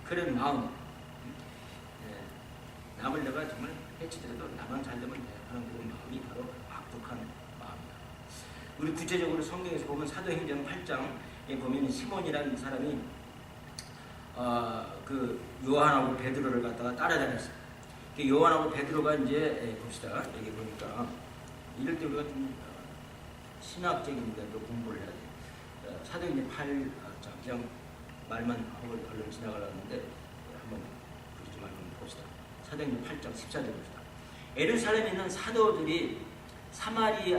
그런 마음, 남을 내가 정말 해치더라도 나만 잘 되면 돼 하는 그런 마음이 바로 악독한 마음이다. 우리 구체적으로 성경에서 보면 사도행전 8장에 보면 시몬이라는 사람이 그 요한하고 베드로를 갖다가 따라다녔어요. 요한하고 베드로가 이제 봅시다. 여기 보니까 이럴 때 우리가 좀 신학적인 데도 공부를 해야 돼요. 사도행전 8장 그냥 말만 하고 얼른 지나가려고 하는데 한번 그러지 말고 봅시다. 사도행전 8장 14절 봅시다. 예루살렘에 있는 사도들이 사마리아로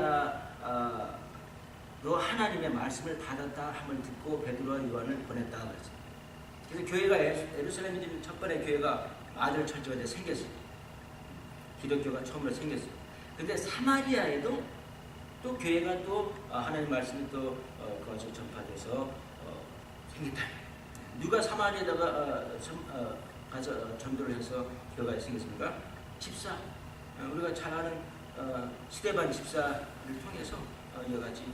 하나님의 말씀을 받았다 함을 듣고 베드로와 요한을 보냈다 그랬어요. 그래서 교회가 예루살렘에 첫 번째 교회가 아들 철저가 생겼어요. 기독교가 처음으로 생겼어요. 근데 사마리아에도 또 교회가 또 하나님 말씀이 또 거기서 전파돼서 생겼다. 누가 사마리아에다가 가서 전도를 해서 교회가 생겼습니까? 집사. 우리가 잘 아는 스데반 집사를 통해서 여러 가지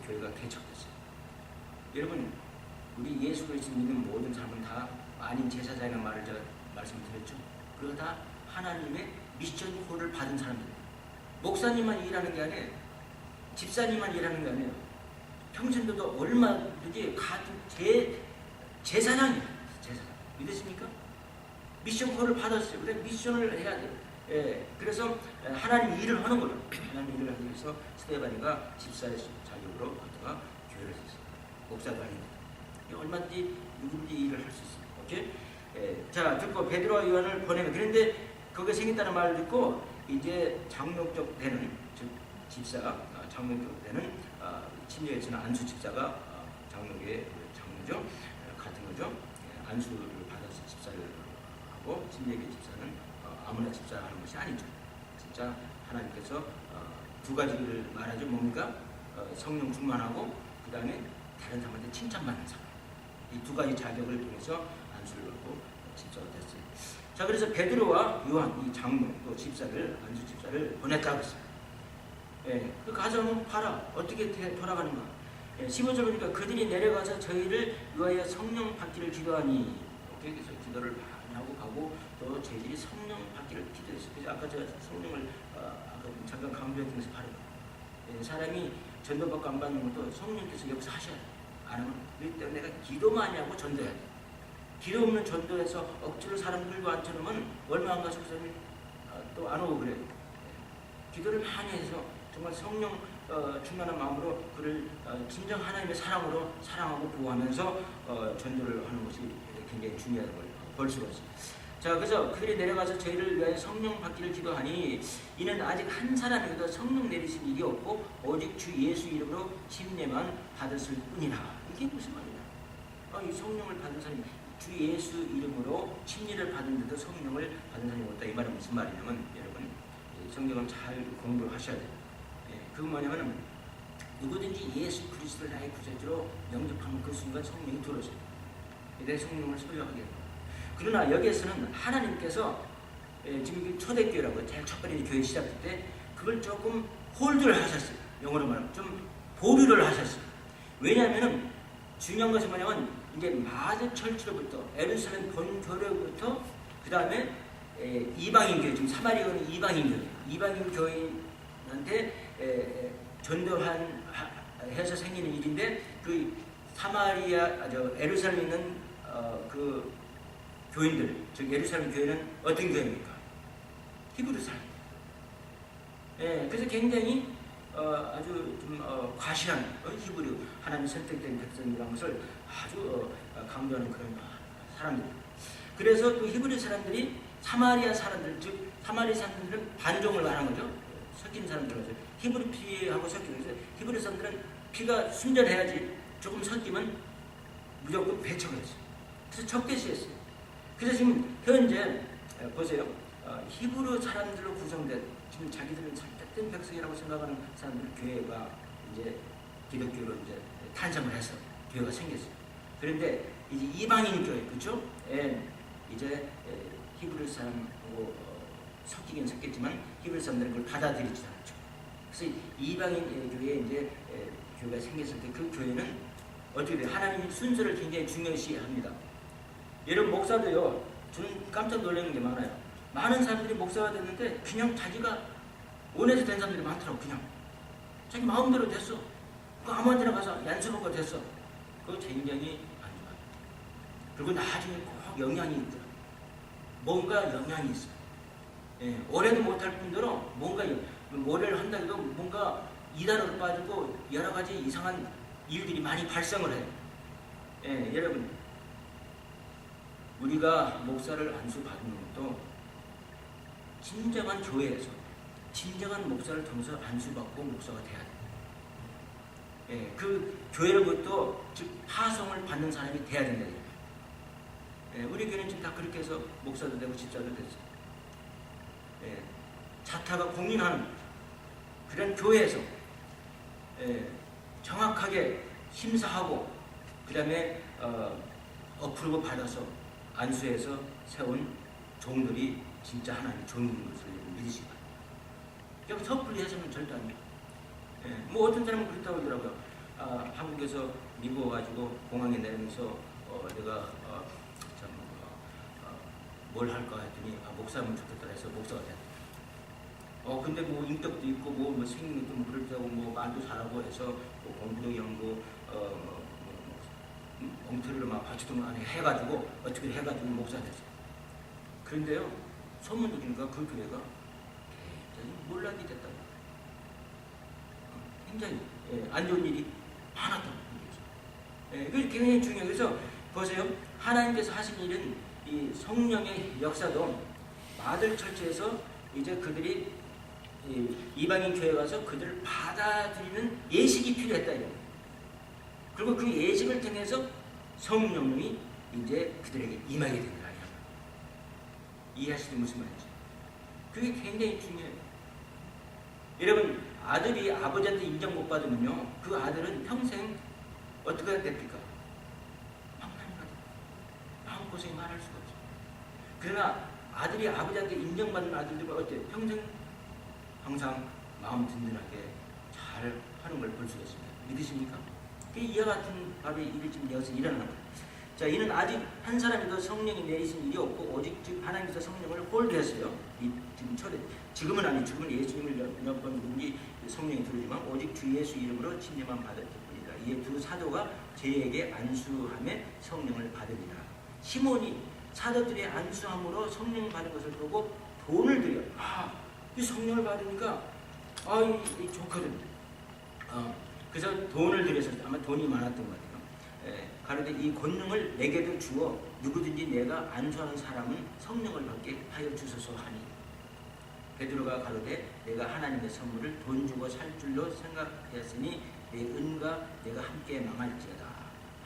교회가 개척됐어요. 여러분, 우리 예수 그리스도 믿는 모든 사람은 다 아닌 제사장이라는 말을 제가 말씀드렸죠. 그리고 다 하나님의 미션 콜을 받은 사람들이에요. 목사님만 일하는 게 아니에요. 집사님만 일하는 게 아니에요. 평신도도 얼마든지 제사장이에요. 제사장. 믿으십니까? 미션 콜을 받았어요. 그래 미션을 해야 돼요. 그래서 하나님 일을 하는 거예요. 하나님 일을 하기 위해서 스데반이가 집사의 자격으로 갔다가 교회를 했어요. 목사도 아닌데. 얼마든지 누구든지 일을 할 수 있어요. 오케이? 자, 듣고 베드로와 요한을 보내면 그런데 거기에 생겼다는 말을 듣고 이제 장로적 되는 즉 집사가 장로적 되는 침례에서는 안수 집사가 장로교의 장로죠. 같은 거죠. 안수를 받아서 집사를 하고 침례교 집사는 아무나 집사하는 것이 아니죠. 진짜 하나님께서 두 가지를 말하죠. 뭡니까? 성령 충만하고 그 다음에 다른 사람한테 칭찬받는 사람. 이 두 가지 자격을 통해서 안수를 받고 집사가 됐어요. 자, 그래서 베드로와 요한 이 장로 또 집사를 안수 집사를 보냈다고 했어요. 그 가정은 봐라 어떻게 돌아가는가. 15절 보니까 그들이 내려가서 저희를 위하여 성령 받기를 기도하니. 그래서 기도를 많이 하고 가고 또 저희들이 성령 받기를 기도했어요. 그래서 아까 제가 성령을 아까 잠깐 강조했던 바로 사람이 전도받고 안 받는 것도 성령께서 여기서 하셔야 돼요. 안 하면 그렇기 때문에 내가 기도 많이 하고 전도해야 돼. 기도 없는 전도해서 억지로 사람 끌고 앉혀놓으면 얼마 안 가서 그 사람이 또 안 오고 그래요. 기도를 많이 해서 정말 성령 충만한 마음으로 그를 진정 하나님의 사랑으로 사랑하고 보호하면서 전도를 하는 것이 굉장히 중요하다고 볼 수가 있어요. 자, 그래서 그들이 내려가서 저희를 위하여 성령 받기를 기도하니 이는 아직 한 사람에게도 성령 내리실 일이 없고 오직 주 예수 이름으로 침례만 받았을 뿐이라. 이게 무슨 말이냐? 이 성령을 받은 사람이 주 예수 이름으로 침례를 받은데도 성령을 받은 사람이 없다. 이 말은 무슨 말이냐면 여러분 성경을 잘 공부를 하셔야 돼요. 그건 뭐냐면 누구든지 예수 그리스도를 나의 구세주로 영접하면 그 순간 성령이 들어져요. 내 성령을 소유하게 돼요. 그러나 여기에서는 하나님께서 지금 초대교회라고 제일 첫 번째 교회 시작할 때 그걸 조금 홀드를 하셨어요. 영어로 말하면 좀 보류를 하셨어요. 왜냐하면 중요한 것은 뭐냐면 이제 마제 철치로부터 예루살렘 본교회로부터 그 다음에 이방인 교회, 지금 사마리아는 이방인 교회, 이방인 교회한테 전도한 해서 생기는 일인데 그 사마리아 예루살렘에 있는 그 교인들, 즉 예루살렘 교회는 어떤 교회입니까? 히브리 사람. 그래서 굉장히 아주 좀 과실한 히브리 하나님 선택된 백성이라는 것을 아주 강조하는 그런 사람들. 그래서 그 히브리 사람들이 사마리아 사람들, 즉 사마리아 사람들은 반종을 말하는 거죠. 섞인 사람들은 히브리 피하고 섞이는 거죠. 히브리 사람들은 피가 순전해야지 조금 섞이면 무조건 배척을 했어요. 그래서 적대 시했어요. 그래서 지금 현재 보세요. 히브리 사람들로 구성된 지금 자기들은 선택된 백성이라고 생각하는 사람들 교회가 이제 기독교로 이제 탄생을 해서 교회가 생겼어요. 그런데 이제 이방인 교회, 그렇죠? 이제 히브리 사람하고 섞이긴 섞였지만 히브리 사람들은 그걸 받아들이지 않죠. 그래서 이방인 교회에 이제 교회가 생겼을 때 그 교회는 어떻게 돼요? 하나님이 순서를 굉장히 중요시합니다. 여러분 목사도요. 저는 깜짝 놀라는 게 많아요. 많은 사람들이 목사가 됐는데 그냥 자기가 원해서 된 사람들이 많더라고. 그냥 자기 마음대로 됐어. 그 아무 데나 가서 연습하고 됐어. 그거 굉장히 안 좋아요. 그리고 나중에 꼭 영향이 있더라. 뭔가 영향이 있어요. 예, 오래도 못할 뿐더러 뭔가 오래를 한다 해도 뭔가 이단으로 빠지고 여러 가지 이상한 일들이 많이 발생을 해요. 예, 여러분 우리가 목사를 안수받는 것도 진정한 교회에서 진정한 목사를 통해서 안수받고 목사가 돼야 돼요. 예, 그 교회로부터 즉 파송을 받는 사람이 돼야 된다. 예, 우리 교회는 지금 다 그렇게 해서 목사도 되고 집사도 됐어요. 예, 자타가 공인하는 그런 교회에서 예, 정확하게 심사하고 그 다음에 어프로브 받아서 안수해서 세운 종들이 진짜 하나님 종인 것을 믿으시기 바랍니다. 그냥 섣불리 해서는 절대 안 돼요. 예, 뭐 어떤 사람은 그렇다고 하더라고요. 한국에서 미국 와가지고 공항에 내리면서 내가 뭘 할까 했더니 목사하면 좋겠다 해서 목사가 됐다. 근데 뭐 인격도 있고 뭐 생명도 뭐 그럴때고 뭐 말도 잘하고 해서 뭐 공부도 연구 엉터리로 막 받치도 안에 해가지고 어떻게 해가지고 목사 됐어. 그런데요 소문 들으니까 그 교회가 굉장히 몰락이 됐다고. 굉장히 안 좋은 일이 많았다고 얘기했어요. 그게 굉장히 중요해요. 그래서 보세요. 하나님께서 하신 일은 이 성령의 역사도 마들 철저에서 이제 그들이 이방인 교회에 가서 그들을 받아들이는 예식이 필요했다 이거. 그리고 그 예식을 통해서 성령님이 이제 그들에게 임하게 된다. 이해하시는 무슨 말인지. 그게 굉장히 중요해요. 여러분 아들이 아버지한테 인정 못 받으면요 그 아들은 평생 어떻게 됩니까? 마음고생이 말할 수가 없어요. 그러나 아들이 아버지한테 인정받는 아들들은 어때요? 평생 항상 마음 든든하게 잘 하는 걸 볼 수가 있습니다. 믿으십니까? 이와 같은 바로 일이 지금 여기서 일어나는 거예요. 자, 이는 아직 한 사람이도 성령이 내리신 일이 없고 오직 지금 하나님께서 성령을 홀드했어요. 지금 지금은 아니 지금은 예수님을 몇 번 누군지 성령이 들으지만 오직 주 예수 이름으로 침례만 받을 뿐이다. 이에 두 사도가 제에게 안수함에 성령을 받으리라. 시몬이 사도들의 안수함으로 성령을 받은 것을 보고 돈을 들여 이 성령을 받으니까 이 좋거든. 그래서 돈을 들여서 아마 돈이 많았던 것 같아요. 가로되 이 권능을 내게도 주어 누구든지 내가 안수하는 사람은 성령을 받게 하여 주소서 하니 베드로가 가로되 내가 하나님의 선물을 돈 주고 살 줄로 생각하였으니 내 은과 내가 함께 망할지어다.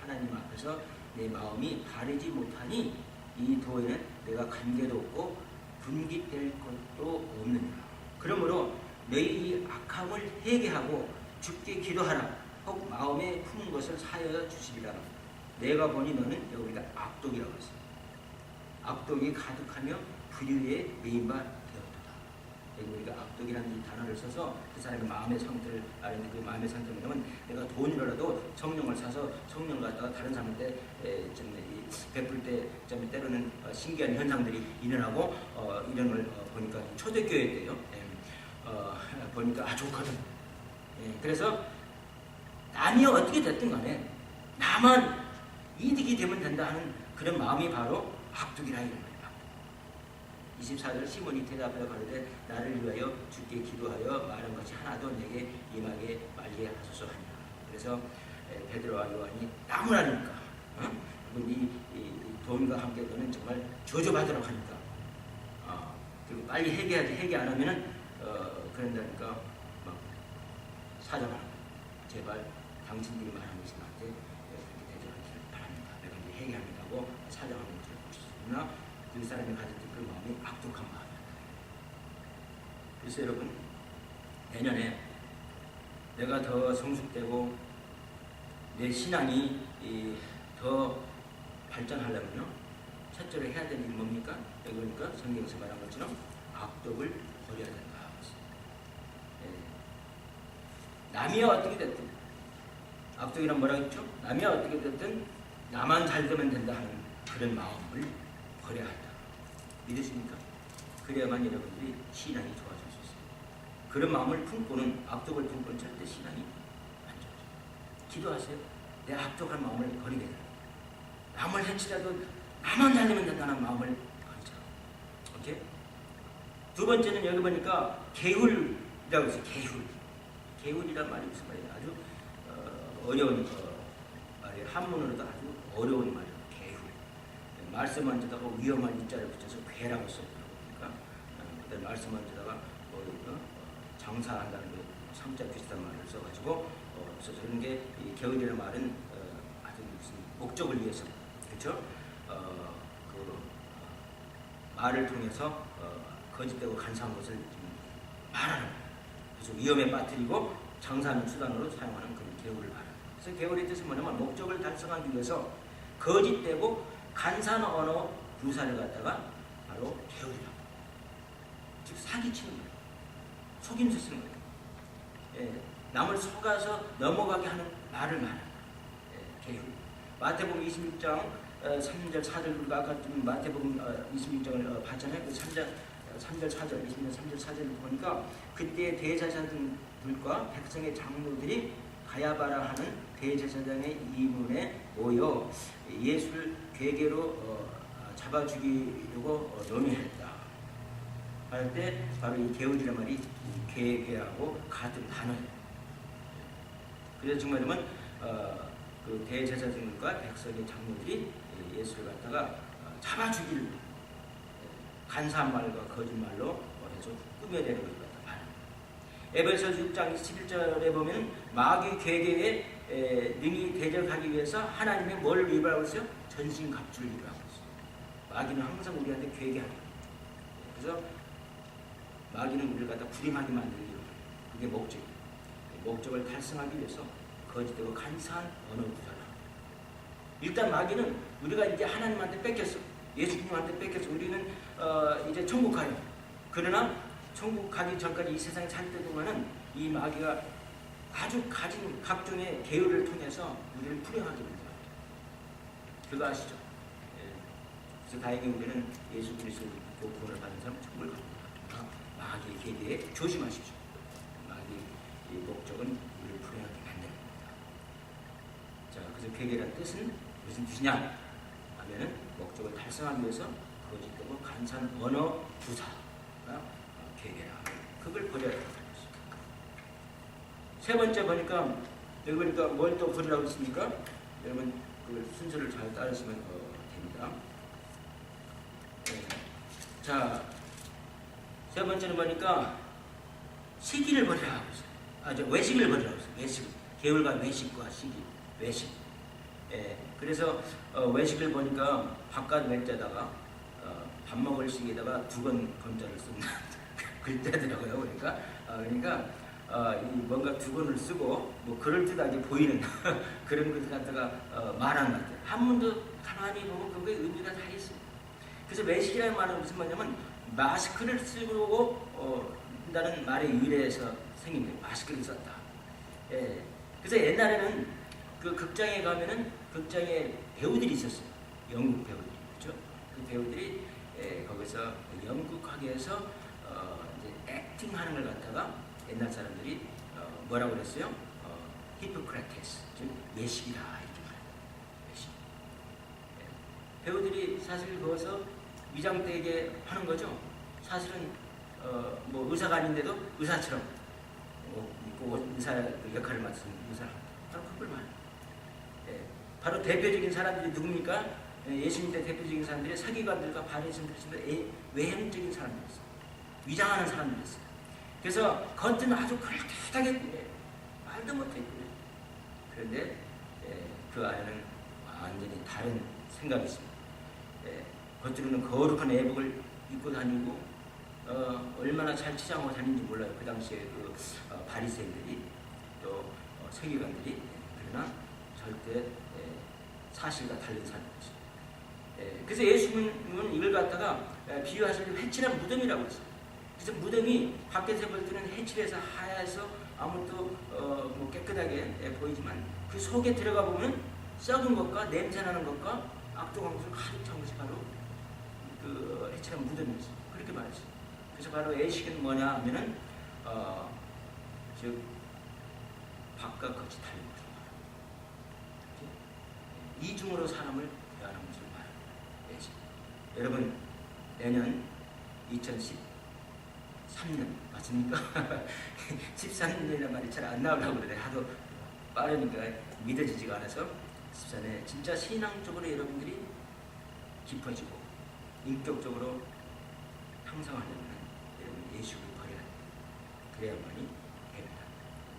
하나님 앞에서 내 마음이 바르지 못하니 이 도에는 내가 관계도 없고 분깃될 것도 없느니라. 그러므로 너희 이 악함을 회개하고 주께 기도하라. 혹 마음에 품은 것을 사하여 주시리라. 내가 보니 너는 여기가 악독이라고 했어요. 악독이 가득하며 불의에 메인 바 되었다. 여기 우리가 악독이라는 이 단어를 써서 그 사람의 마음의 상태를 아는데 그 마음의 상태는 뭐냐면 내가 돈이라도 성령을 사서 성령을 갖다가 다른 사람한테 베풀 때 때로는 신기한 현상들이 일어나고 이런 걸 보니까 초대교회 때요. 보니까 좋거든. 그래서 남이 어떻게 됐든 간에 나만 이득이 되면 된다 하는 그런 마음이 바로 악독이라 이런 거예요. 24절 시몬이 대답하여 가로되 나를 위하여 주께 기도하여 말한 것이 하나도 내게 임하게 말게 하소서 하니라. 그래서 베드로와 요한이 나무라니까 이 돈과 함께 너는 정말 저주받으라고 하니까 그리고 빨리 회개하지 회개 안 하면은 그런다니까 막 사정하는 거예요. 제발 당신들이 말하는 것이 나한테 그렇게 되지 않기를 바랍니다. 내가 이제 회개합니다고 사정하는 것을 볼 수 있으나 그 사람이 가졌던 그 마음이 악독한 마음이었다. 그래서 여러분 내년에 내가 더 성숙되고 내 신앙이 더 발전하려면요 첫째로 해야 되는 일이 뭡니까? 여기 보니까 성경에서 말한 것처럼 악독을 버려야 된다. 남이 어떻게 됐든 악독이란 뭐라고 했죠? 남이 어떻게 됐든 나만 잘 되면 된다 하는 그런 마음을 버려야 한다. 믿으십니까? 그래야만 여러분들이 신앙이 좋아질 수 있어요. 그런 마음을 품고는, 악독을 품고는 절대 신앙이 안 좋아져요. 기도하세요. 내 악독한 마음을 버리게 돼요. 남을 해치라도 나만 살리면 된다는 마음을 버리자. 오케이? 두 번째는 여기 보니까 개hul이라고 있어요. 개hul이란 말이 무슨 말이에요? 아주 어려운 말이에요. 한문으로도 아주 어려운 말이에요. 개hul. 말씀만 듣다가 위험한 이자를 붙여서 괴라고 써요. 그러니까 그때 말씀만 듣다가 장사한다는 게 삼자 비슷한 말을 써가지고 그래서 저런 게 개hul이라는 말은 아주 무슨 목적을 위해서, 그렇죠? 그 말을 통해서 거짓되고 간사한 것을 말하는, 그래서 위험에 빠뜨리고 장사하는 수단으로 사용하는 그런 개hul을 말하는. 그래서 개hul의 뜻은 뭐냐면 목적을 달성하기 위해서 거짓되고 간사한 언어 구사를 갖다가 바로 개hul이라고. 즉 사기치는 거예요. 속임수 쓰는 거예요. 예, 남을 속아서 넘어가게 하는 말을 말하는 거예요. 예, 개hul. 마태복음 26장 3절 4절, 아까 좀 마태복음 26장을 봤잖아요. 그 3절 4절, 26장 3절 4절을 보니까 그때 대제사장들과 백성의 장로들이 가야바라 하는 대제사장의 이문에 모여 예수를 괴계로 잡아 죽이려고 논의했다. 할 때 바로 이 개울이란 말이 괴계하고 같은 단어예요. 그래서 정말이면 그 대제사장들과 백성의 장로들이 예수를 갖다가 잡아 죽일 간사한 말과 거짓말로 해서 꾸며내는 것을 갖다 말합니다. 에베소 6장 11절에 보면 마귀 괴계에 능히 대적하기 위해서 하나님의 뭘 위반하고 있어요? 전신갑주를 위반하고 있어요. 마귀는 항상 우리한테 괴계합니다. 그래서 마귀는 우리를 갖다 불행하게 만들기 위해서, 그게 목적이에요. 목적을 달성하기 위해서 거짓되고 간사한 언어 구사를 합니다. 일단 마귀는 우리가 이제 하나님한테 뺏겼어. 예수님한테 뺏겼어. 우리는 이제 천국 가요. 그러나 천국 가기 전까지 이 세상에 살 때 동안은 이 마귀가 아주 가진 각종의 계율을 통해서 우리를 불행하게 만들어요. 그거 아시죠? 예. 그래서 다행히 우리는 예수 그리스도를 믿고 구원을 받은 사람 천국을 갑니다. 마귀의 계계에 조심하십시오. 마귀의 목적은 우리를 불행하게 만드는 겁니다. 자, 그래서 계계란 뜻은 무슨 뜻이냐 하면은 목적을 달성하기 위해서 거짓되고 간사한 언어 구사가 계계라. 그걸 버려야 된다는 것입니다. 세 번째 보니까 여기 보니까 뭘 또 버리라고 했습니까? 여러분 그 순서를 잘 따르시면 됩니다. 네. 자, 세 번째는 보니까 시기를 버리라고 했어요. 외식을 버리라고 했어요. 외식. 계율과 외식과 시기. 외식. 예, 그래서 외식을 보니까 바깥 외자다가 밥 먹을 시기에다가 두건 건자를 쓴 글자더라고요. 그러니까 뭔가 두건을 쓰고 뭐 그럴듯하게 보이는 그런 것을 갖다가 말하는 것 같아요. 한문도 가만히 보면 그게 의미가 다 있어요. 그래서 외식이라는 말은 무슨 말이냐면 마스크를 쓰고 한다는 말의 유래에서 생긴 거예요. 마스크를 썼다. 예, 그래서 옛날에는 그 극장에 가면은 극장에 배우들이 있었어요. 연극 배우들이, 그렇죠? 그 배우들이 거기서 연극하게해서 이제 액팅하는 걸 갖다가 옛날 사람들이 뭐라고 그랬어요? 히포크라테스, 즉 외식이다 이렇게 말해요. 외식. 배우들이 사실 거기서 위장되게 하는 거죠. 사실은 뭐 의사가 아닌데도 의사처럼 있고 의사 역할을 맡은 의사, 바로 그걸 말해요. 바로 대표적인 사람들이 누굽니까? 예수님의 대표적인 사람들이 서기관들과 바리새인들이 외형적인 사람들이었어요. 위장하는 사람들이었어요. 그래서 겉은 아주 그럴듯하게 꾸며요. 말도 못해 꾸며요. 그런데 그 안에는 완전히 다른 생각이 있습니다. 겉으로는 거룩한 애복을 입고 다니고 얼마나 잘 치장하고 다니는지 몰라요. 그 당시에 그 바리새인들이 또 서기관들이. 그러나 절대 사실과 다른 사람이었어요. 그래서 예수님은 이걸 갖다가 비유하실 때 회칠한 무덤이라고 했어요. 그래서 무덤이 밖에서 볼 때는 회칠해서 하얘서 아무것도 뭐 깨끗하게 보이지만 그 속에 들어가 보면 썩은 것과 냄새나는 것과 악독한 것을 가득 찬 것이 바로 그 해체한 무덤이었어. 그렇게 말했어. 그래서 바로 애식은 뭐냐 하면은 즉 박과 같이 달린 것을 말합니다. 이중으로 사람을 대하는 것을 말합니다. 애식. 여러분 내년 2013년 맞습니까? 13년이라는 말이 잘 안 나오려고 그래. 하도 빠르니까 믿어지지가 않아서 14년에 진짜 신앙적으로 여러분들이 깊어지고 인격적으로 향상하려면 여러분 예수를 버려야 돼요. 그래야만이 됩니다.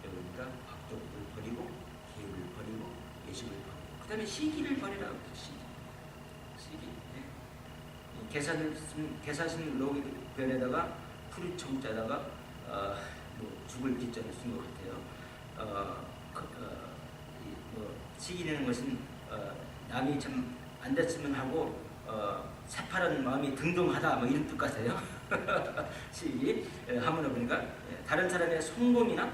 여러분과 악독을 버리고 기회를 버리고 예수를 버리고 그 다음에 시기를 버리라고 했어요. 시기. 네. 계사신 로변에다가 푸르청자다가 뭐 죽을 기자를 쓴 것 같아요. 시기라는 것은 남이 참 안 됐으면 하고 새파란 마음이 등등하다 뭐 이런 뜻 같아요. 시기 한문을 보니까 다른 사람의 성공이나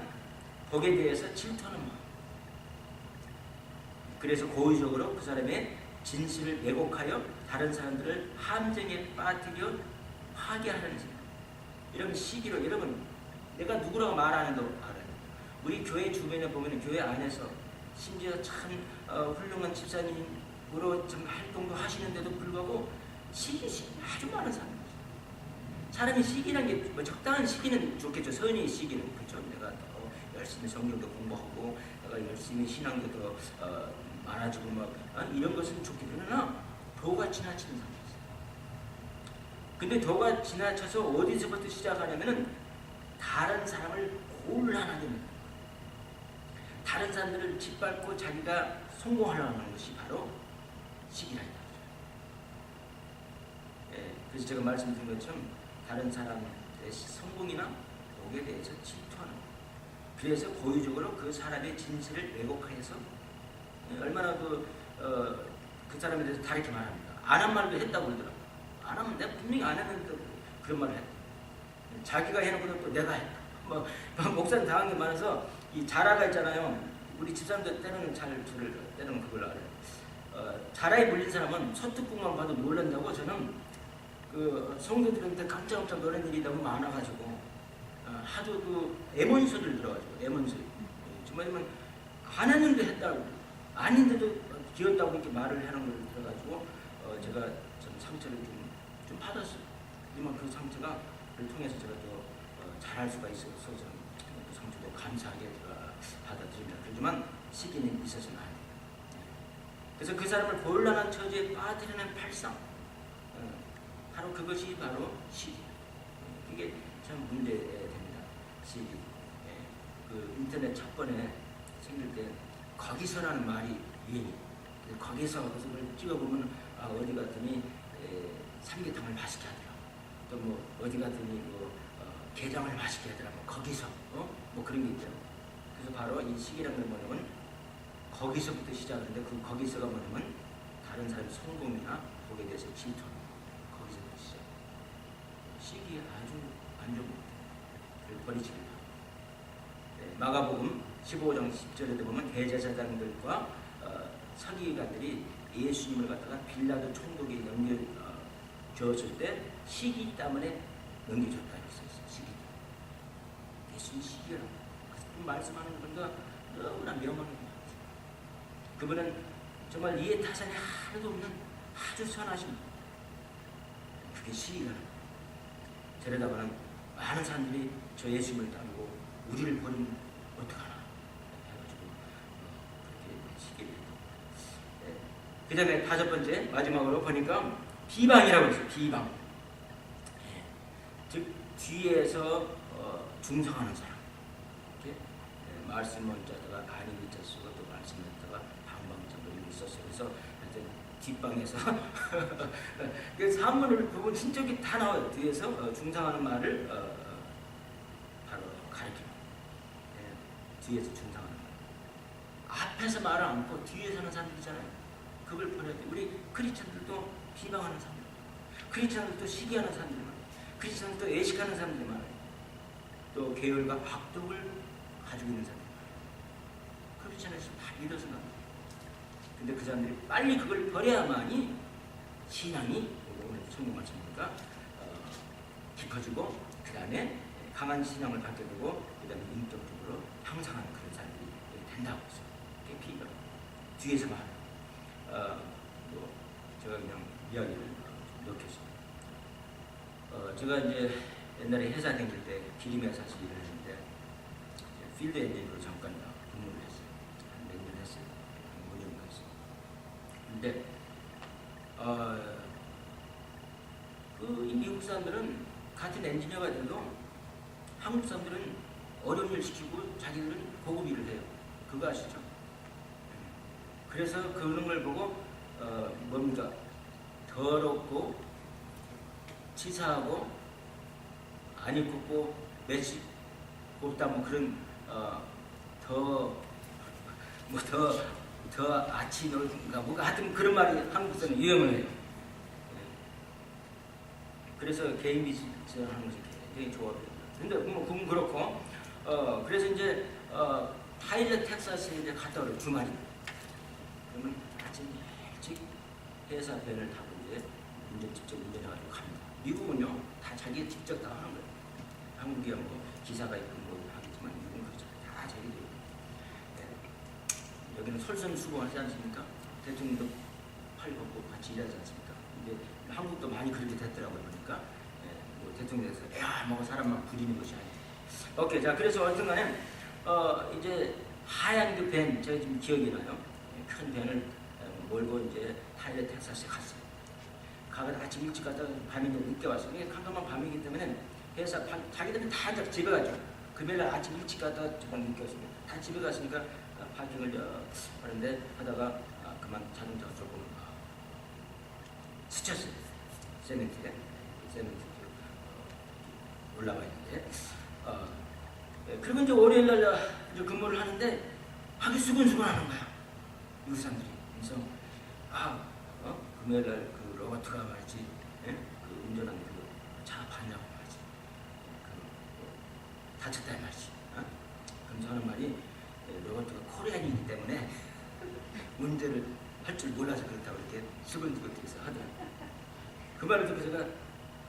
복에 대해서 질투하는 마음. 그래서 고의적으로 그 사람의 진실을 왜곡하여 다른 사람들을 함정에 빠뜨려 파괴하는 생각. 이런 시기로 여러분 내가 누구라고 말하는 거 알아요. 우리 교회 주변에 보면 교회 안에서 심지어 참 훌륭한 집사님으로 좀 활동도 하시는데도 불구하고 시기심 아주 많은 사람이에요. 사람이 시기라는 게 뭐 적당한 시기는 좋겠죠. 선의 시기는 그렇죠. 내가 더 열심히 성경도 공부하고 내가 열심히 신앙도 더 많아지고 막 이런 것은 좋겠죠. 그러나 도가 지나치는 사람이 있어요. 근데 도가 지나쳐서 어디서부터 시작하냐면은 다른 사람을 곤란하게 만든다. 다른 사람들을 짓밟고 자기가 성공하려는 것이 바로 시기라는 거죠. 예, 그래서 제가 말씀드린 것처럼 다른 사람의 성공이나 복에 대해서 질투하는 거예요. 그래서 고의적으로 그 사람의 진실을 왜곡해서 얼마나 그 사람에 대해서 다르게 말합니다. 안 한 말도 했다고 그러더라고요. 안 하면 내가 분명히 안 했는데 그런 말을 했다. 자기가 해놓고는 또 내가 했다. 뭐 목사님 당한 게 많아서 이 자라가 있잖아요. 우리 집사람들 때로는 때로는 그걸 알아요. 자라에 물린 사람은 서특국만 봐도 놀란다고. 저는 그 성도들한테 깜짝깜짝 놀란 일이 너무 많아가지고 하도 그 애몬소리를 들어가지고 애몬소리. 정말 안 했는데 했다고 아닌데도 기었다고 이렇게 말을 하는 걸 들어가지고 제가 좀 상처를 좀 받았어요. 하지만 그 상처가 를 통해서 제가 또 잘할 수가 있어서 저는 그 상처도 감사하게 제가 받아들입니다. 그렇지만 시기는 있어서는 안 돼요. 그래서 그 사람을 곤란한 처지에 빠뜨리는 발상, 바로 그것이 바로 시기. 이게 참 문제됩니다. 시기. 그 인터넷 첫 번에 생길 때 거기서라는 말이 유행이. 거기서 그걸 찍어보면 어디 갔더니 삼계탕을 맛있게 하더라고. 또 뭐 어디 갔더니 뭐 게장을 맛있게 하더라고. 거기서 뭐 그런 게 있더라고. 그래서 바로 이 시기라는 건 뭐냐면 거기서부터 시작하는데 그 거기서가 뭐냐면 다른 사람의 성공이나 복에 대해서 질투하는 거. 거기서부터 시작. 시기에 아주 안 좋은 것들 버리지 마. 마가복음 15장 10절에도 보면 대제사장들과 서기관들이 예수님을 갖다가 빌라도 총독에 주었을 때 시기 때문에 넘겨줬다 했어요. 시기. 예수님 시기라고. 그 말씀하는 건가 너무나 명확한 것 같아요. 그분은 정말 이해 타산이 하나도 없는 아주 선하신 분. 그게 시기라는 거예요. 저러다가는 많은 사람들이 저 예수님을 따르고 우리를 버리면 어떡하나 해가지고 그렇게 시기를 했던. 그 다음에 다섯 번째 마지막으로 보니까 비방이라고 했어요. 비방. 즉 뒤에서 중성하는 사람. 이렇게 말씀을 짜다가 아닌 글자 쓰고 또 말씀을 했다가 방방자고 이런 게 있었어요. 그래서 하여튼 뒷방에서 그래서 한문을 보면 신적이 다 나와요. 뒤에서 중상하는 말을 바로 가르칩니다. 뒤에서 중상하는 말. 앞에서 말을 않고 뒤에서는 사람들이잖아요. 그걸 버려야 돼. 우리 크리스천들도 비방하는 사람들, 크리스천들도 시기하는 사람들 많아요. 크리스천들도 애식하는 사람들이 많아요. 또 계열과 악독을 가지고 있는 사람들 많아요. 크리스천에서 다 믿어서 나옵니다. 근데 그 사람들이 빨리 그걸 버려야만이 신앙이 오늘 성경 말씀이니까 깊어지고 그 다음에 강한 신앙을 갖게 되고 그 다음에 인격적으로 향상하는 그런 사람들이 된다고 했어요. 그게 비결. 뒤에서 말해요. 뭐 제가 그냥 이야기를 넣겠습니다. 제가 이제 옛날에 회사 다닐 때 기림회사에서 일을 했는데 필드 엔지니어로 잠깐 근무를 했어요. 한 몇 년 했어요. 한 5년 했어요. 근데 이 미국 사람들은 같은 엔지니어가 돼도 한국 사람들은 어려운 일 시키고 자기들은 고급 일을 해요. 그거 아시죠? 그래서 그런 걸 보고 뭡니까? 더럽고 치사하고 안 입고 매식 곱다 뭐 그런 더 아치 놀인가 뭐가 하여튼 그런 말이 한국에서는 유행을 해요. 그래서 개인 비즈니스 하는 것이 굉장히 좋아요. 근데 뭐 그건 그렇고 그래서 이제 타일러 텍사스에 이제 갔다 오래 주말이. 그러면 아침 일찍 회사 밴을 타고 이제 직접 운전해가지고 갑니다. 미국은요 다 자기 직접 다 하는 거예요. 한국이야 뭐 기사가 있고 뭐 하겠지만 미국은 그렇죠. 다 자기들이. 네. 여기는 솔선수범하지 않습니까? 대통령도 팔 걷고 같이 일하지 않습니까? 근데 한국도 많이 그렇게 됐더라고요. 보니까 뭐 대통령에서 야 뭐 사람만 부리는 것이 아니에요. 오케이, 자 그래서 어쨌든간에 이제 하얀 그 밴 제가 지금 기억이 나요. 큰 밴을 몰고 이제 타일러 텍사스에 갔어요. 가서 아침 일찍 갔다가 밤이 늦게 왔어요. 이게 깜깜한 밤이기 때문에 회사 자기들은 다 집에 가죠. 금요일 아침 일찍 갔다가 저녁 늦게 왔습니다. 다 집에 갔으니까 파킹을 하는데 하다가 그만 자동차가 조금 스쳤어요. 세멘트에 올라가 있는데 그리고 이제 월요일 날 이제 근무를 하는데 하기 수근수근하는 거야. 미국 사람들이. 그래서 금요일 날 그 로버트가 말이지, 그 운전하는 그 차 봤냐고 말이지, 다쳤다 말이지. 그럼 저는 말이 로버트가 코리안이기 때문에 운전을 할 줄 몰라서 그렇다고 이렇게 수근수근해서 하더라고요. 그 말을 듣고 제가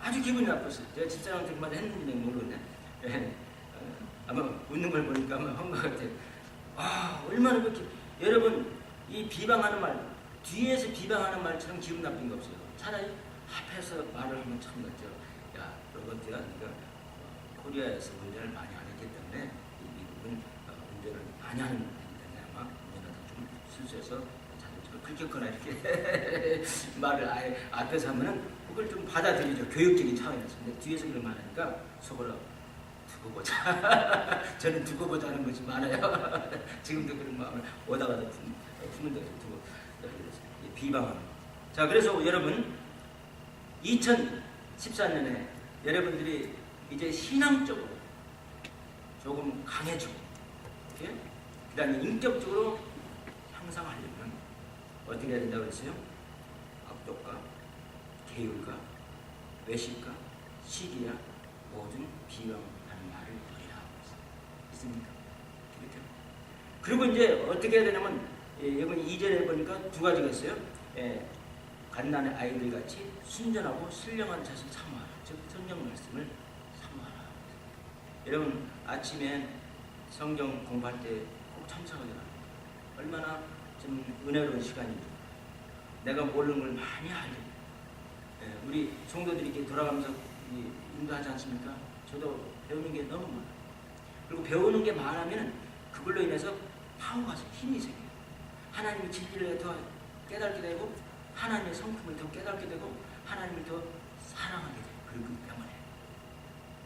아주 기분이 나빴어요. 제가 집사람한테 그 말을 했는지 모르겠네. 아마 웃는 걸 보니까 아마 한 것 같아요. 얼마나 그렇게 여러분 이 비방하는 말 뒤에서 비방하는 말처럼 기분 나쁜 게 없어요. 차라리 앞에서 말을 하면 참 낫죠. 야 로버트야, 네가 코리아에서 운전을 많이 안 했기 때문에 이 미국은 운전을 많이 하는 분이기 때문에 아마 운전하다 좀 실수해서 자동차를 긁혔거나 이렇게 말을 아예 앞에서 하면은 그걸 좀 받아들이죠. 교육적인 차원에서. 근데 뒤에서 그런 말 하니까 속으로 두고 보자. 저는 두고 보자 하는 것이 많아요. 지금도 그런 마음을 오다가도 푸는 데서 두고 비방하는 거. 자, 그래서 여러분 2014년에 여러분들이 이제 신앙적으로 조금 강해지고, 그 다음에 인격적으로 향상하려면 어떻게 해야 된다고 그랬어요? 악독과 계율과 외식과 시기야 모든 비방하는 말을 버리라. 있습니까? 그렇죠? 그리고 이제 어떻게 해야 되냐면 여기 2절에 보니까 두 가지가 있어요. 갓난의 아이들 같이 순전하고 신령한 자식 사모하라. 즉 성경 말씀을 사모하라. 여러분 아침에 성경 공부할 때 꼭 참석하게 합니다. 얼마나 좀 은혜로운 시간이죠. 내가 모르는 걸 많이 알게. 우리 성도들이 이렇게 돌아가면서 인도하지 않습니까? 저도 배우는 게 너무 많아요. 그리고 배우는 게 많으면 그걸로 인해서 파워가 힘이 생겨요. 하나님의 진리를 더 깨닫게 되고 하나님의 성품을 더 깨닫게 되고 하나님을 더 사랑하게 돼요. 그렇기 때문에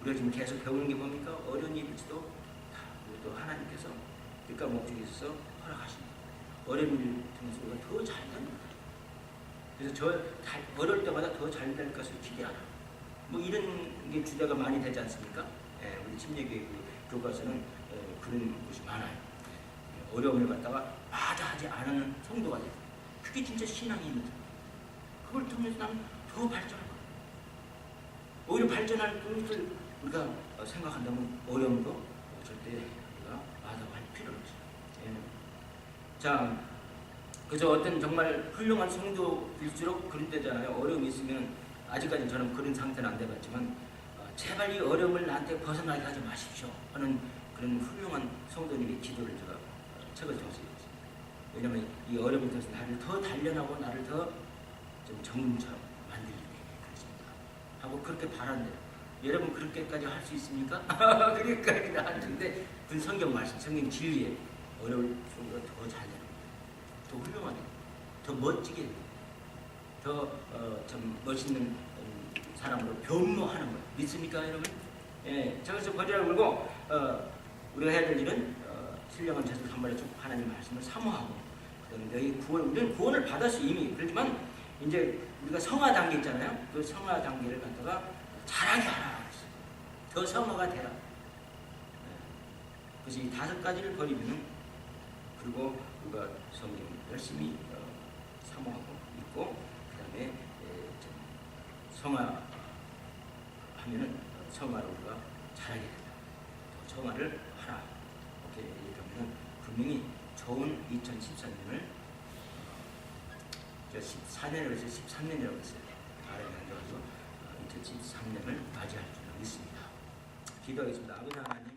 우리가 지금 계속 배우는 게 뭡니까? 어려운 일일지도 또 하나님께서 뜻과 목적이 있어서 허락하십니다. 어려운 일 통해서 우리가 더 잘 됩니다. 그래서 어려울 때마다 더 잘 될 것을 기대하라. 뭐 이런 게 주제가 많이 되지 않습니까? 우리 침례교회 교과서는 그런 것이 많아요. 어려움을 갖다가 마다하지 않은 성도가 돼요. 그게 진짜 신앙입니다. 그걸 통해서 나는 더 발전할 거예요. 오히려 발전할 것을 우리가 생각한다면 어려움도 절대 우리가 마다할 필요는 없어요. 자, 그저 어떤 정말 훌륭한 성도일수록 그런 때잖아요. 어려움이 있으면 아직까지 저는 그런 상태는 안 돼봤지만 제발 이 어려움을 나한테 벗어나게 하지 마십시오 하는 그런 훌륭한 성도님의 기도를 제가 책을 통해서 읽었습니다. 왜냐하면 이 어려움을 통해서 나를 더 단련하고 나를 더 좀 정금처럼 만들게 되겠습니다. 하고 그렇게 바란대요. 여러분 그렇게까지 할 수 있습니까? 그렇게까지는 안 되는데 그 성경 말씀, 성경 진리에 어려울 정도로 더 잘 되는 거예요. 더 훌륭하게, 더 멋지게, 더 좀 멋있는 사람으로 변모하는 거예요. 믿습니까, 여러분? 예, 저기서 거리를 물고 우리가 해야 될 일은 신령한 제수 산발에 쭉 하나님 말씀을 사모하고 그다음에 너희 구원, 우리는 구원을 받았어 이미. 그렇지만 이제 우리가 성화 단계 있잖아요. 그 성화 단계를 갖다가 잘하게 하라. 더 성화가 되라. 그래서 이 5가지를 버리면 그리고 우리가 성경 열심히 사모하고 있고 그 다음에 성화 하면은 성화를 우리가 잘하게 된다. 또 성화를 하라. 이렇게 얘기하면은 분명히 좋은 2014년을 14년을 해서 13년이라고 했어요. 바람이 안 좋아서 2013년을 맞이할 줄 믿습니다. 기도하겠습니다. 아버지 하나님.